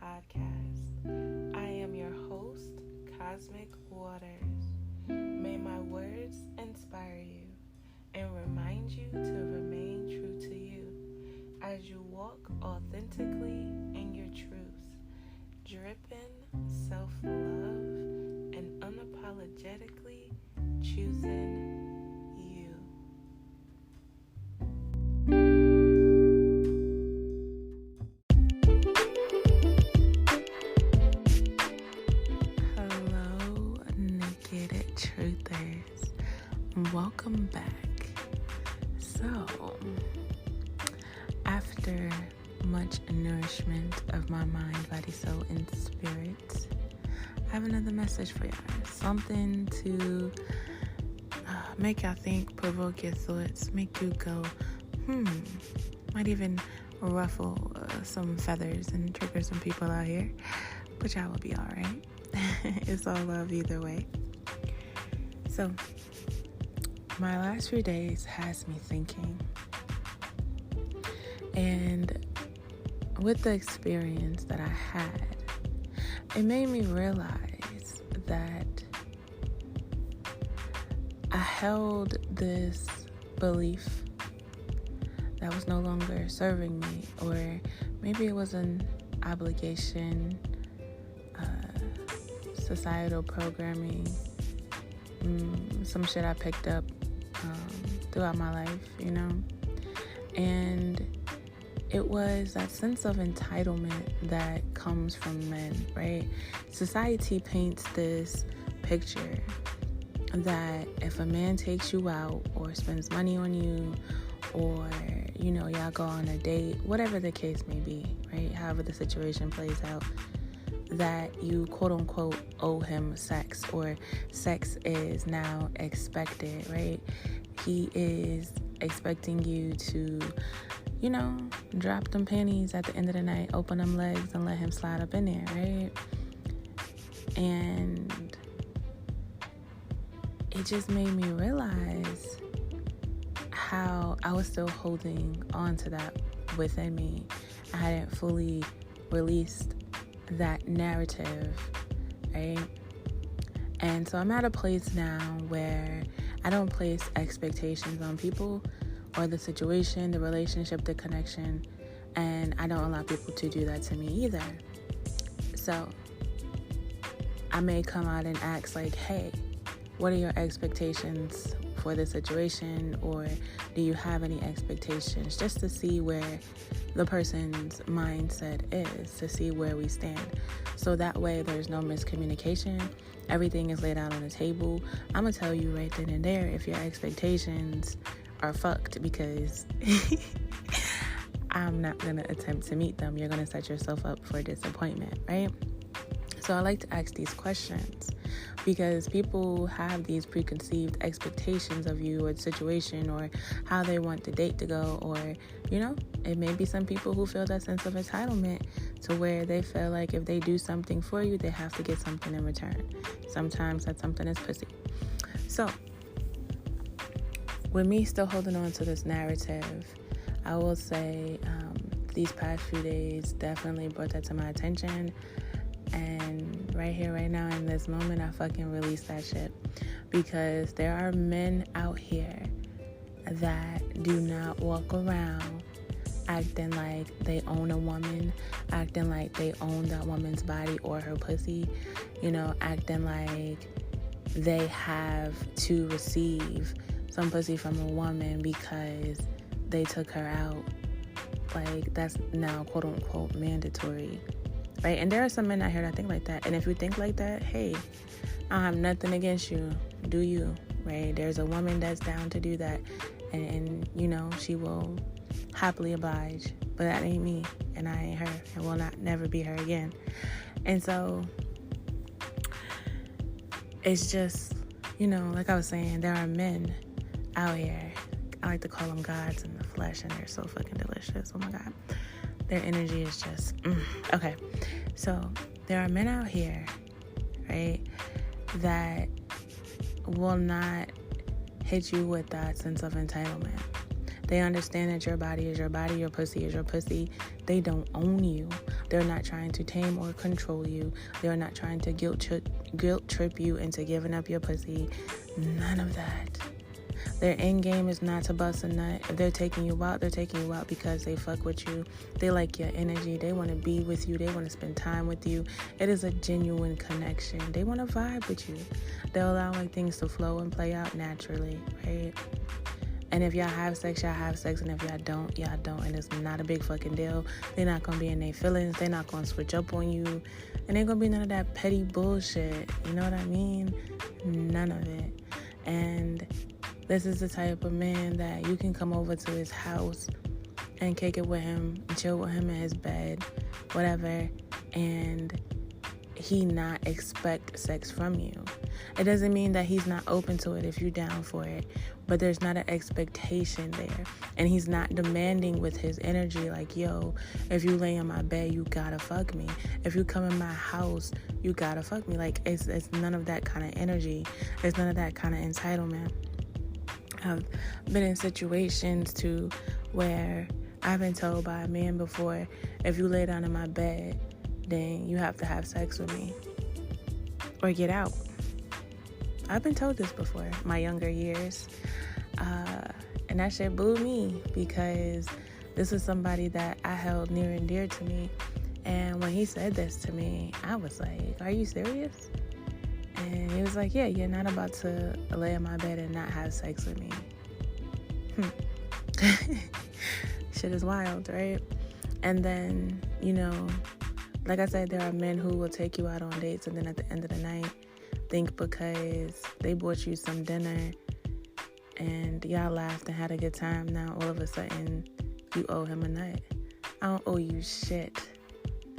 podcast. I am your host, Cosmic Waters. May my words inspire you and remind you to remain true to you as you walk authentically in your truth, dripping self-love and unapologetically choosing you. Hello, naked truthers. Welcome back. So, after much nourishment of my mind, body, soul, and spirit, I have another message for y'all. Something to make y'all think, provoke your thoughts, make you go, might even ruffle some feathers and trigger some people out here, but y'all will be all right. It's all love either way. So, my last few days has me thinking, and with the experience that I had, it made me realize that I held this belief that was no longer serving me, or maybe it was an obligation, societal programming, some shit I picked up throughout my life, and it was that sense of entitlement that comes from men, right? Society paints this picture that if a man takes you out or spends money on you, or y'all go on a date, whatever the case may be, right? However the situation plays out, that you quote unquote owe him sex, or sex is now expected, right? He is expecting you to, drop them panties at the end of the night, open them legs, and let him slide up in there, right? And it just made me realize how I was still holding on to that within me. I hadn't fully released that narrative, right? And so I'm at a place now where I don't place expectations on people or the situation, the relationship, the connection, and I don't allow people to do that to me either. So I may come out and ask like, hey, what are your expectations for the situation, or do you have any expectations, just to see where the person's mindset is, to see where we stand. So that way there's no miscommunication. Everything is laid out on the table. I'm going to tell you right then and there if your expectations are fucked, because I'm not going to attempt to meet them. You're going to set yourself up for disappointment, right? So I like to ask these questions because people have these preconceived expectations of you or the situation, or how they want the date to go, or, it may be some people who feel that sense of entitlement to where they feel like if they do something for you, they have to get something in return. Sometimes that something is pussy. So, with me still holding on to this narrative, I will say these past few days definitely brought that to my attention. And right here, right now, in this moment, I fucking release that shit. Because there are men out here that do not walk around acting like they own a woman, acting like they own that woman's body or her pussy, acting like they have to receive some pussy from a woman because they took her out. Like, that's now quote unquote mandatory. Right? And there are some men out here that think like that. And if you think like that, hey, I don't have nothing against you. Do you? Right? There's a woman that's down to do that. And she will happily oblige. But that ain't me. And I ain't her. And will not never be her again. And so, it's just, like I was saying, there are men out here. I like to call them gods in the flesh. And they're so fucking delicious. Oh my God. Their energy is just, okay. So there are men out here, right, that will not hit you with that sense of entitlement. They understand that your body is your body, your pussy is your pussy. They don't own you, They're not trying to tame or control you. They're not trying to guilt trip you into giving up your pussy. None of that. Their end game is not to bust a nut. If they're taking you out, they're taking you out because they fuck with you. They like your energy. They want to be with you. They want to spend time with you. It is a genuine connection. They want to vibe with you. They're allowing things to flow and play out naturally, right? And if y'all have sex, y'all have sex. And if y'all don't, y'all don't. And it's not a big fucking deal. They're not going to be in their feelings. They're not going to switch up on you. And ain't going to be none of that petty bullshit. You know what I mean? None of it. And this is the type of man that you can come over to his house and kick it with him, and chill with him in his bed, whatever, and he not expect sex from you. It doesn't mean that he's not open to it if you're down for it, but there's not an expectation there. And he's not demanding with his energy like, yo, if you lay in my bed, you gotta fuck me. If you come in my house, you gotta fuck me. Like, it's none of that kind of energy. It's none of that kind of entitlement. I've been in situations too where I've been told by a man before, if you lay down in my bed, then you have to have sex with me or get out. I've been told this before, my younger years. And that shit blew me because this is somebody that I held near and dear to me. And when he said this to me, I was like, are you serious? And he was like, yeah, you're not about to lay in my bed and not have sex with me. Shit is wild, right? And then, you know, like I said, there are men who will take you out on dates and then at the end of the night think because they bought you some dinner and y'all laughed and had a good time, now all of a sudden you owe him a nut. I don't owe you shit.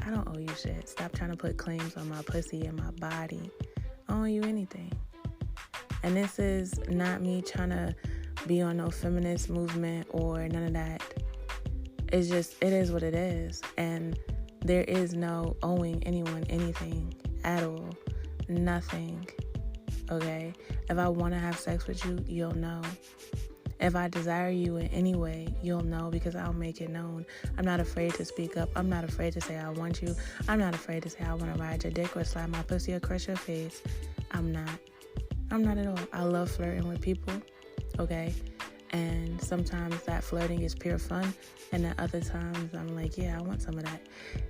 I don't owe you shit. Stop trying to put claims on my pussy and my body. I don't owe you anything. And this is not me trying to be on no feminist movement or none of that. It's just, it is what it is. And there is no owing anyone anything at all. Nothing. Okay? If I want to have sex with you, you'll know. If I desire you in any way, you'll know because I'll make it known. I'm not afraid to speak up. I'm not afraid to say I want you. I'm not afraid to say I want to ride your dick or slap my pussy or crush your face. I'm not at all. I love flirting with people, okay? And sometimes that flirting is pure fun. And then other times I'm like, yeah, I want some of that.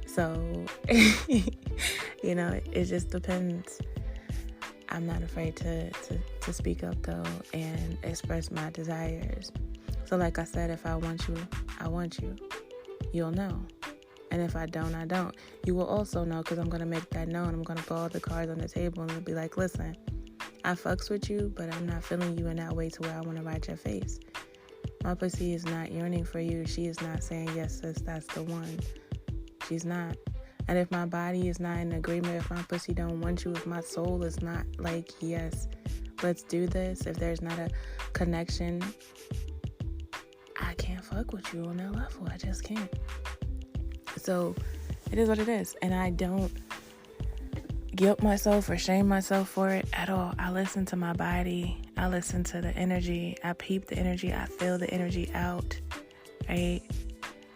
So, you know, it just depends. I'm not afraid to speak up, though, and express my desires. So like I said, if I want you, I want you. You'll know. And if I don't, I don't. You will also know because I'm going to make that known. I'm going to put all the cards on the table and be like, listen, I fucks with you, but I'm not feeling you in that way to where I want to ride your face. My pussy is not yearning for you. She is not saying, yes, sis, that's the one. She's not. And if my body is not in agreement, if my pussy don't want you, if my soul is not like, yes, let's do this, if there's not a connection, I can't fuck with you on that level. I just can't. So it is what it is. And I don't guilt myself or shame myself for it at all. I listen to my body. I listen to the energy. I peep the energy. I feel the energy out, right?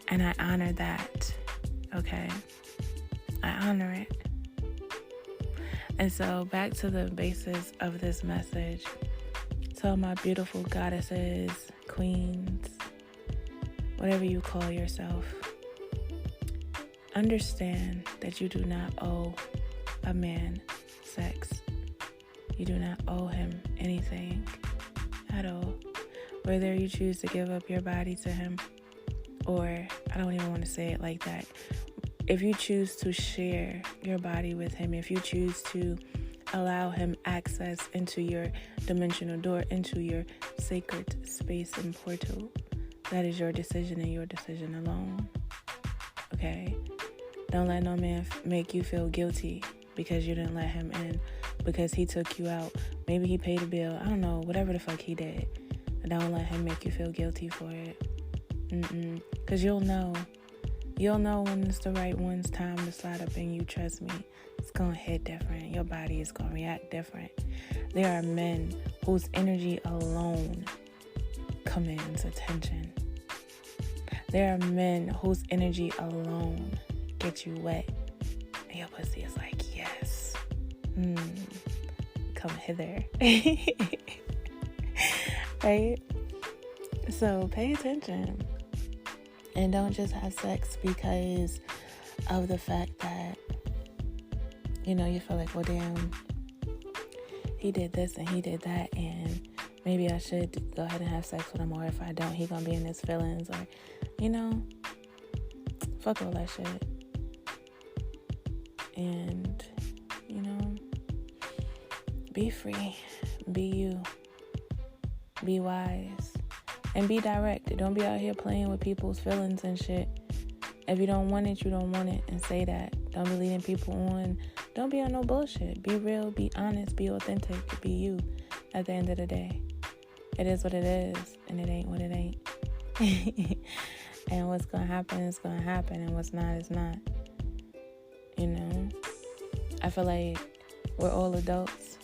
And I honor that, okay? I honor it. And so back to the basis of this message. So my beautiful goddesses, queens, whatever you call yourself, understand that you do not owe a man sex. You do not owe him anything at all. Whether you choose to give up your body to him, or I don't even want to say it like that. If you choose to share your body with him, if you choose to allow him access into your dimensional door, into your sacred space and portal, that is your decision and your decision alone. Okay? Don't let no man make you feel guilty because you didn't let him in, because he took you out. Maybe he paid a bill. I don't know, whatever the fuck he did. Don't let him make you feel guilty for it. Because you'll know. You'll know when it's the right one's time to slide up in you. Trust me. It's going to hit different. Your body is going to react different. There are men whose energy alone commands attention. There are men whose energy alone get you wet. And your pussy is like, yes. Come hither. Right? So pay attention. And don't just have sex because of the fact that, you feel like, well, damn, he did this and he did that, and maybe I should go ahead and have sex with him, or if I don't, he gonna be in his feelings, or, fuck all that shit. And, be free, be you, be wise, and be direct. Don't be out here playing with people's feelings and shit. If you don't want it, you don't want it, and say that. Don't be leading people on. Don't be on no bullshit. Be real, be honest, be authentic, be you at the end of the day. It is what it is, and it ain't what it ain't. And what's going to happen is going to happen, and what's not is not. I feel like we're all adults.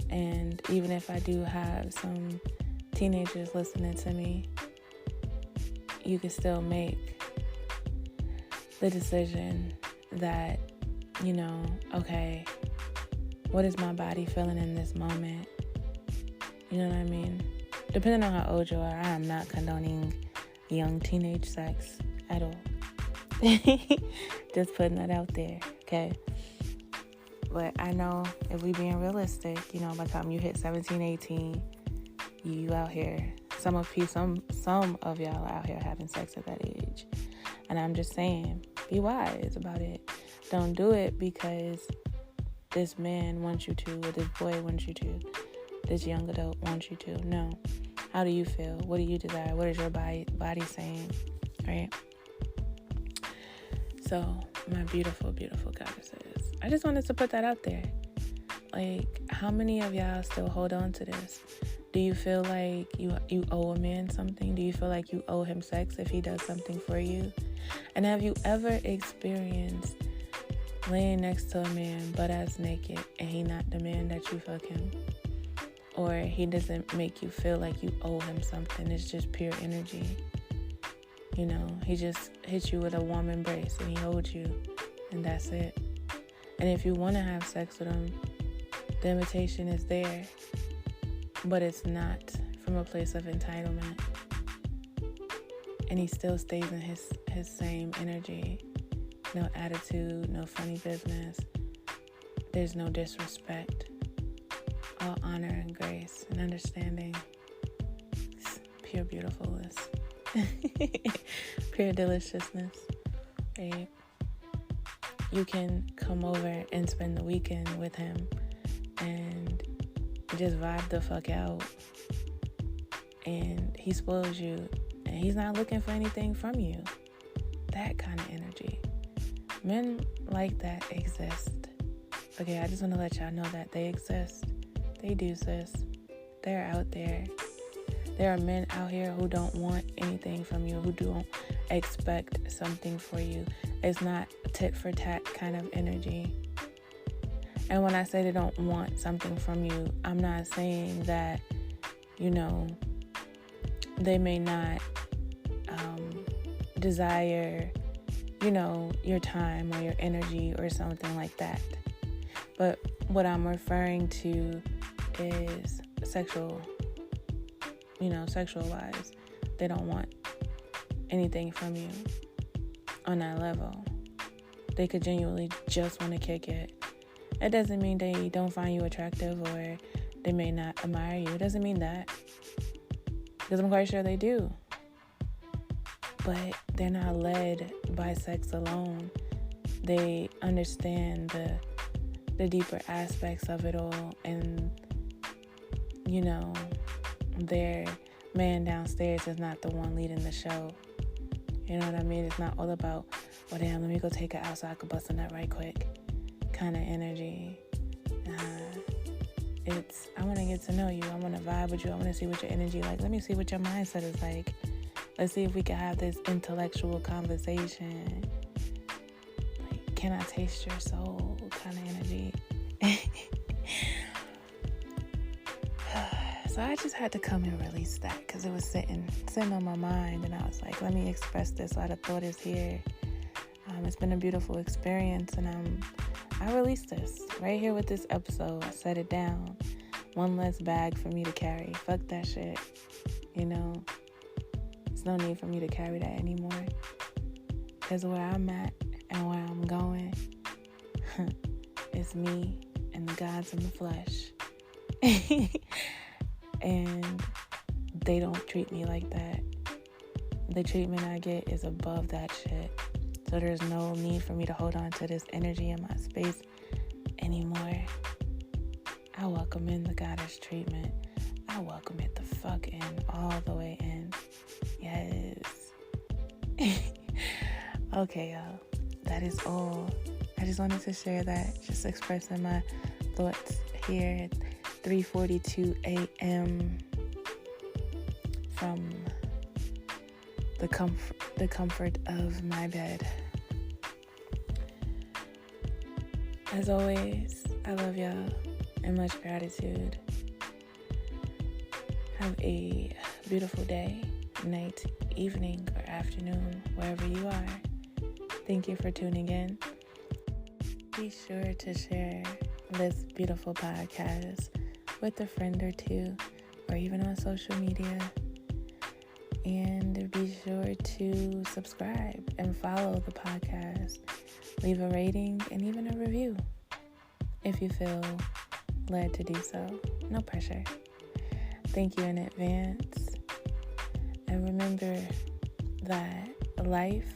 And even if I do have some teenagers listening to me, you can still make the decision that, okay, what is my body feeling in this moment? You know what I mean? Depending on how old you are, I am not condoning young teenage sex at all. Just putting that out there, okay? But I know if we being realistic, by the time you hit 17, 18, you out here, some of y'all are out here having sex at that age. And I'm just saying, be wise about it. Don't do it because this man wants you to, or this boy wants you to, this young adult wants you to. No. How do you feel? What do you desire? What is your body saying? Right? So, my beautiful, beautiful goddesses, I just wanted to put that out there. Like, how many of y'all still hold on to this? Do you feel like you owe a man something? Do you feel like you owe him sex if he does something for you? And have you ever experienced laying next to a man butt-ass naked and he not demand that you fuck him? Or he doesn't make you feel like you owe him something. It's just pure energy. He just hits you with a warm embrace and he holds you, and that's it. And if you want to have sex with him, the invitation is there, but it's not from a place of entitlement. And he still stays in his same energy. No attitude, no funny business. There's no disrespect. All honor and grace and understanding. It's pure beautifulness. Pure deliciousness. Right? You can come over and spend the weekend with him and just vibe the fuck out. And he spoils you. And he's not looking for anything from you. That kind of energy. Men like that exist. Okay, I just want to let y'all know that they exist. They do, sis. They're out there. There are men out here who don't want anything from you, who don't expect something for you. It's not tit for tat kind of energy. And when I say they don't want something from you, I'm not saying that, they may not desire, your time or your energy or something like that. But what I'm referring to is sexual wise. They don't want anything from you on that level. They could genuinely just want to kick it. It doesn't mean they don't find you attractive or they may not admire you. It doesn't mean that. Because I'm quite sure they do. But they're not led by sex alone. They understand the deeper aspects of it all, and their man downstairs is not the one leading the show. You know what I mean? It's not all about, well, damn, let me go take her out so I can bust a nut right quick kind of energy. It's, I want to get to know you. I want to vibe with you. I want to see what your energy like. Let me see what your mindset is like. Let's see if we can have this intellectual conversation. Like, can I taste your soul kind of energy? So I just had to come and release that because it was sitting on my mind, and I was like, let me express this while the thought is here. It's been a beautiful experience, and I released this right here with this episode. I set it down. One less bag for me to carry. Fuck that shit. There's no need for me to carry that anymore. Because where I'm at and where I'm going, it's me and the gods in the flesh. And they don't treat me like that. The treatment I get is above that shit. So there's no need for me to hold on to this energy in my space anymore. I welcome in the goddess treatment. I welcome it the fuck in, all the way in. Yes. Okay, y'all. That is all. I just wanted to share that. Just expressing my thoughts here at 3:42 a.m. from the comfort of my bed. As always, I love y'all and much gratitude. Have a beautiful day, night, evening, or afternoon, wherever you are. Thank you for tuning in. Be sure to share this beautiful podcast with a friend or two, or even on social media. And be sure to subscribe and follow the podcast. Leave a rating and even a review if you feel led to do so. No pressure. Thank you in advance. And remember that life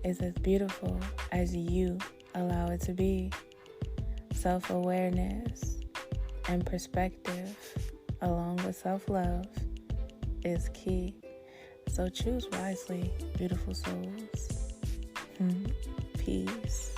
is as beautiful as you allow it to be. Self-awareness and perspective, along with self-love, is key. So choose wisely, beautiful souls. Peace.